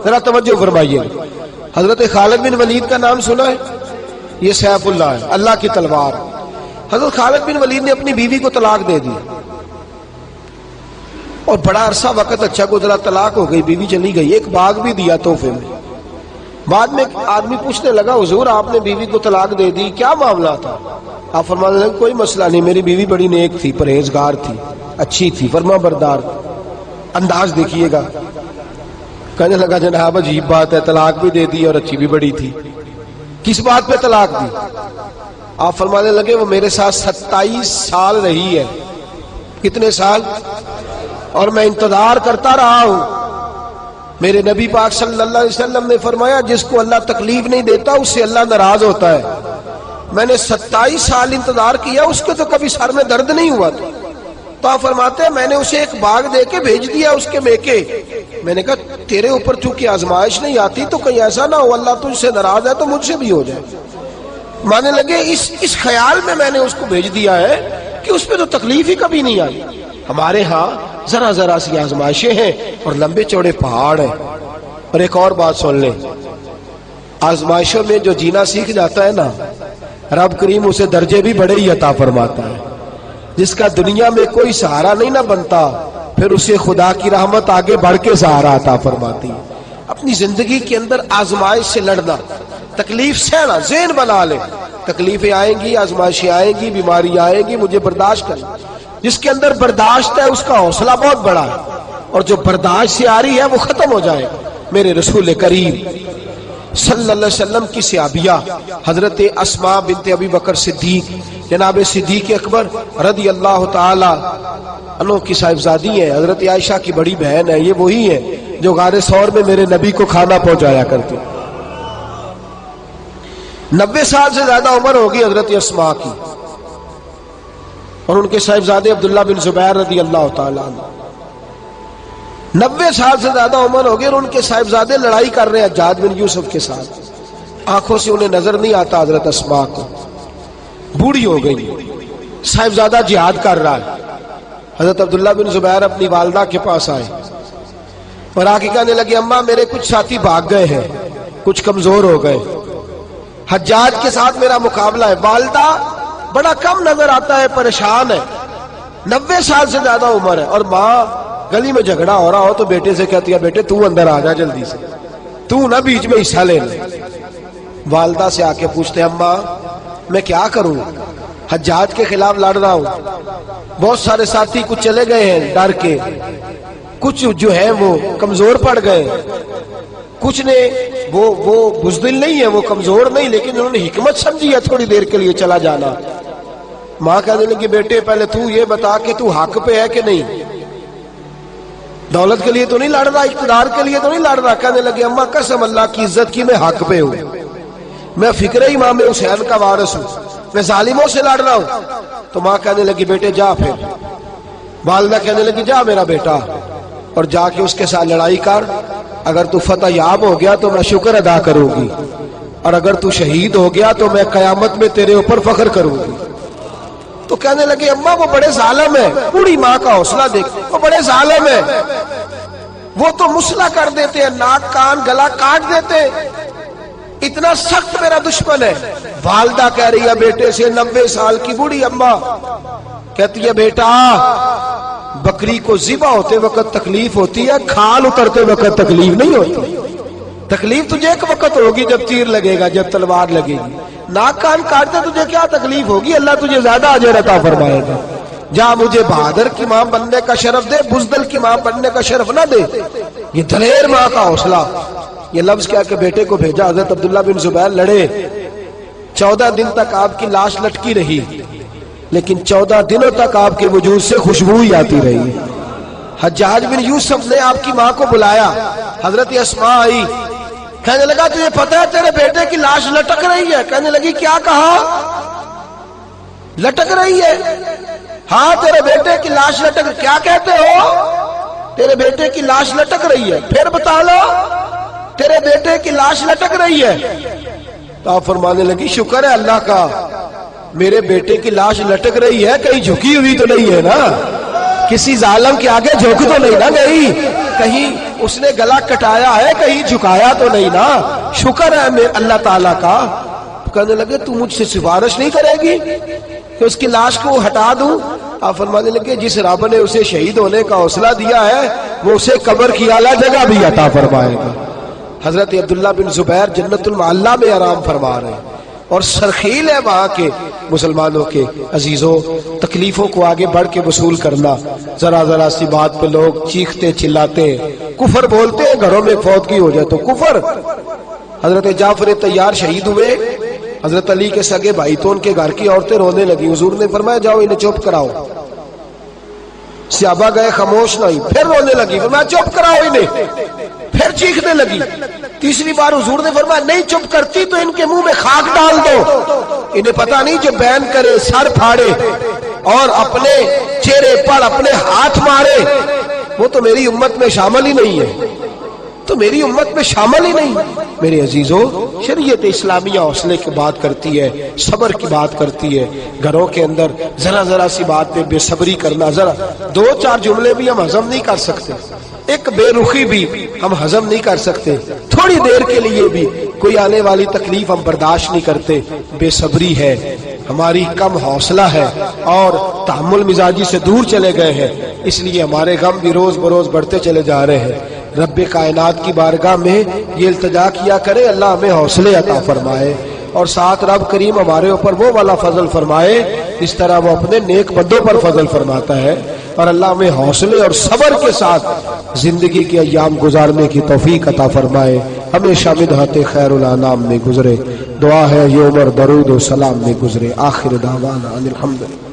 ذرا توجہ فرمائیے. حضرت خالد بن ولید کا نام سنا ہے؟ یہ سیف اللہ ہے، اللہ کی تلوار. حضرت خالد بن ولید نے اپنی بیوی کو طلاق دے دی اور بڑا عرصہ وقت اچھا گزرا، طلاق ہو گئی، بیوی چلی گئی. ایک باغ بھی دیا تحفے میں. بعد میں ایک آدمی پوچھنے لگا حضور آپ نے بیوی کو طلاق دے دی، کیا معاملہ تھا؟ آپ فرمانے لگے کوئی مسئلہ نہیں، میری بیوی بڑی نیک تھی، پرہیزگار تھی، اچھی تھی، فرما بردار. انداز دیکھیے گا. کہنے لگا جناب عجیب بات ہے، طلاق بھی دے دی اور اچھی بھی بڑی تھی، کس بات پہ طلاق دی؟ آپ فرمانے لگے وہ میرے ساتھ 27 سال رہی ہے. کتنے سال؟ اور میں انتظار کرتا رہا ہوں. میرے نبی پاک صلی اللہ علیہ وسلم نے فرمایا جس کو اللہ تکلیف نہیں دیتا اس سے اللہ ناراض ہوتا ہے. میں نے 27 سال انتظار کیا، اس کے تو کبھی سر میں درد نہیں ہوا تھا. تو آپ فرماتے ہیں میں نے اسے ایک باغ دے کے بھیج دیا اس کے میکے. میں نے کہا تیرے اوپر چونکہ آزمائش نہیں آتی تو کہیں ایسا نہ ہو اللہ تجھ سے ناراض ہے تو مجھ سے بھی ہو جائے. مانے لگے اس خیال میں نے اس کو بھیج دیا ہے کہ اس پہ تو تکلیف ہی کبھی نہیں آئی. ہمارے ہاں ذرا ذرا سی آزمائشیں ہیں اور لمبے چوڑے پہاڑ ہیں. اور ایک اور بات سن لیں، آزمائشوں میں جو جینا سیکھ جاتا ہے نا، رب کریم اسے درجے بھی بڑے ہی عطا فرماتا ہے. جس کا دنیا میں کوئی سہارا نہیں نہ بنتا پھر اسے خدا کی رحمت آگے بڑھ کے سہارا عطا فرماتی ہے. اپنی زندگی کے اندر آزمائش سے لڑنا، تکلیف سہنا، ذہن بنا لے تکلیفیں آئیں گی، آزمائشیں آئیں گی، بیماری آئیں گی، مجھے برداشت کرنا. جس کے اندر برداشت ہے اس کا حوصلہ بہت بڑا ہے، اور جو برداشت سے آ رہی ہے وہ ختم ہو جائے. میرے رسول کریم صلی اللہ علیہ وسلم کی صحابیہ حضرت اسماء بنت ابی بکر صدیق، جناب صدیق اکبر رضی اللہ تعالی عنہ کی صاحبزادی ہیں، حضرت عائشہ کی بڑی بہن ہے. یہ وہی ہے جو غار ثور میں میرے نبی کو کھانا پہنچایا کرتے. 90 سال سے زیادہ عمر ہوگی حضرت اسماء کی، اور ان کے صاحبزادے عبداللہ بن زبیر رضی اللہ تعالی عنہ. 90 سال سے زیادہ عمر ہوگی اور ان کے صاحبزادے لڑائی کر رہے ہیں حجاج بن یوسف کے ساتھ. آنکھوں سے انہیں نظر نہیں آتا حضرت اسماء کو، بوڑھی ہو گئی، صاحبزادہ جہاد کر رہا ہے. حضرت عبداللہ بن زبیر اپنی والدہ کے پاس آئے اور آ کے کہنے لگے اماں میرے کچھ ساتھی بھاگ گئے ہیں، کچھ کمزور ہو گئے، حجاج کے ساتھ میرا مقابلہ ہے. والدہ بڑا کم نظر آتا ہے، پریشان ہے، 90 سال سے زیادہ عمر ہے. اور ماں گلی میں جھگڑا ہو رہا ہو تو بیٹے سے کہتی ہے بیٹے تو اندر آ جا جلدی سے، تو نہ بیچ میں حصہ لے لے. والدہ سے آ کے پوچھتے ہیں اماں میں کیا کروں، حجاج کے خلاف لڑ رہا ہوں، بہت سارے ساتھی کچھ چلے گئے ہیں ڈر کے، کچھ جو ہے وہ کمزور پڑ گئے، کچھ نے وہ بزدل نہیں ہے، وہ کمزور نہیں، لیکن انہوں نے حکمت سمجھی ہے تھوڑی دیر کے لیے چلا جانا. ماں کہنے لگی بیٹے پہلے تو یہ بتا کہ تو حق پہ ہے کہ نہیں، دولت کے لیے تو نہیں لڑ رہا، اقتدار کے لیے تو نہیں لڑ رہا. کہنے لگے اماں قسم اللہ کی عزت کی میں حق پہ ہوں، میں فکر امام حسین کا وارث ہوں، میں ظالموں سے لڑ رہا ہوں. تو ماں کہنے لگی بیٹے جا. پھر والدہ کہنے لگی جا میرا بیٹا اور جا کے اس کے ساتھ لڑائی کر، اگر تو فتح یاب ہو گیا تو میں شکر ادا کروں گی، اور اگر تو شہید ہو گیا تو میں قیامت میں تیرے اوپر فخر کروں گی. تو کہنے لگے اماں وہ بڑے ظالم ہے، بوڑھی ماں کا حوصلہ دیکھ، وہ بڑے ظالم ہے، وہ تو مسلح کر دیتے ہیں، ناک کان گلا کاٹ دیتے، اتنا سخت میرا دشمن ہے. والدہ کہہ رہی ہے بیٹے سے، 90 سال کی بوڑھی اماں کہتی ہے بیٹا بکری کو ذبح ہوتے وقت تکلیف ہوتی ہے، کھال اترتے وقت تکلیف نہیں ہوتی. تکلیف تجھے ایک وقت ہوگی جب تیر لگے گا، جب تلوار لگے گی. ناک کان کاٹتے تجھے کیا تکلیف ہوگی، اللہ تجھے زیادہ اجر عطا فرمائے گا. جا مجھے بہادر کی ماں بننے کا شرف دے، بزدل کی ماں بننے کا شرف نہ دے. یہ دلیر ماں کا حوصلہ. یہ لفظ کیا کہ بیٹے کو بھیجا. حضرت عبداللہ بن زبیر لڑے، 14 دن تک آپ کی لاش لٹکی رہی، لیکن 14 دنوں تک آپ کے وجود سے خوشبو ہی آتی رہی. حجاج بن یوسف نے آپ کی ماں کو بلایا، حضرت اسماء آئی، کہنے لگا تجھے پتہ ہے تیرے بیٹے کی لاش لٹک رہی ہے؟ کہنے لگی کیا کہا؟ لٹک رہی ہے؟ ہاں تیرے بیٹے کی لاش لٹک. کیا کہتے ہو؟ تیرے بیٹے کی لاش لٹک رہی ہے. پھر بتا لو. تیرے بیٹے کی لاش لٹک رہی ہے. تو آپ فرمانے لگی شکر ہے اللہ کا، میرے بیٹے کی لاش لٹک رہی ہے، کہیں جھکی ہوئی تو نہیں ہے نا، کسی ظالم کے آگے جھک تو نہیں نا گئی، کہیں اس نے گلا کٹایا ہے کہیں جھکایا تو نہیں نا, شکر ہے میں اللہ تعالیٰ کا. کہنے لگے تو مجھ سے سفارش نہیں کرے گی کہ اس کی لاش کو ہٹا دوں؟ آپ فرمانے لگے جس رب نے اسے شہید ہونے کا حوصلہ دیا ہے وہ اسے قبر کی اعلیٰ جگہ بھی عطا فرمائے گا. حضرت عبداللہ بن زبیر جنت المعلا میں آرام فرما رہے ہیں اور سرخیل ہے وہاں کے مسلمانوں کے. عزیزوں, تکلیفوں کو آگے بڑھ کے وصول کرنا. ذرا ذرا سی بات پہ لوگ چیختے چلاتے ہیں, کفر بولتے ہیں. گھروں میں فوتگی ہو جائے تو کفر. حضرت جعفر طیار شہید ہوئے, حضرت علی کے سگے بھائی تو ان کے گھر کی عورتیں رونے لگی. حضور نے فرمایا جاؤ انہیں چپ کراؤ. صحابہ گئے, خاموش نہیں, پھر رونے لگی. فرمایا چپ کراؤ انہیں, پھر چیخنے لگی. تیسری بار حضور نے فرمایا نہیں چپ کرتی تو ان کے منہ میں خاک ڈال دو. انہیں پتہ نہیں جو بین کرے, سر پھاڑے اور اپنے چہرے پر اپنے ہاتھ مارے وہ تو میری امت میں شامل ہی نہیں ہے, تو میری امت میں شامل ہی نہیں. میرے عزیزوں, شریعت اسلامیہ حوصلے کی بات کرتی ہے, صبر کی بات کرتی ہے. گھروں کے اندر ذرا ذرا سی بات پہ بے صبری کرنا, ذرا دو چار جملے بھی ہم ہضم نہیں کر سکتے, ایک بے رخی بھی ہم ہضم نہیں کر سکتے, تھوڑی دیر کے لیے بھی کوئی آنے والی تکلیف ہم برداشت نہیں کرتے. بے صبری ہے, ہماری کم حوصلہ ہے اور تحمل مزاجی سے دور چلے گئے ہیں, اس لیے ہمارے غم بھی روز بروز بڑھتے چلے جا رہے ہیں. رب کائنات کی بارگاہ میں یہ التجا کیا کرے اللہ ہمیں حوصلے عطا فرمائے اور ساتھ رب کریم ہمارے اوپر وہ والا فضل فرمائے اس طرح وہ اپنے نیک بندوں پر فضل فرماتا ہے. اور اللہ ہمیں حوصلے اور صبر کے ساتھ زندگی کے ایام گزارنے کی توفیق عطا فرمائے. ہمیشہ مدحت خیر الانام میں گزرے. دعا ہے یہ عمر درود و سلام میں گزرے. آخر دعوانا ان الحمدللہ.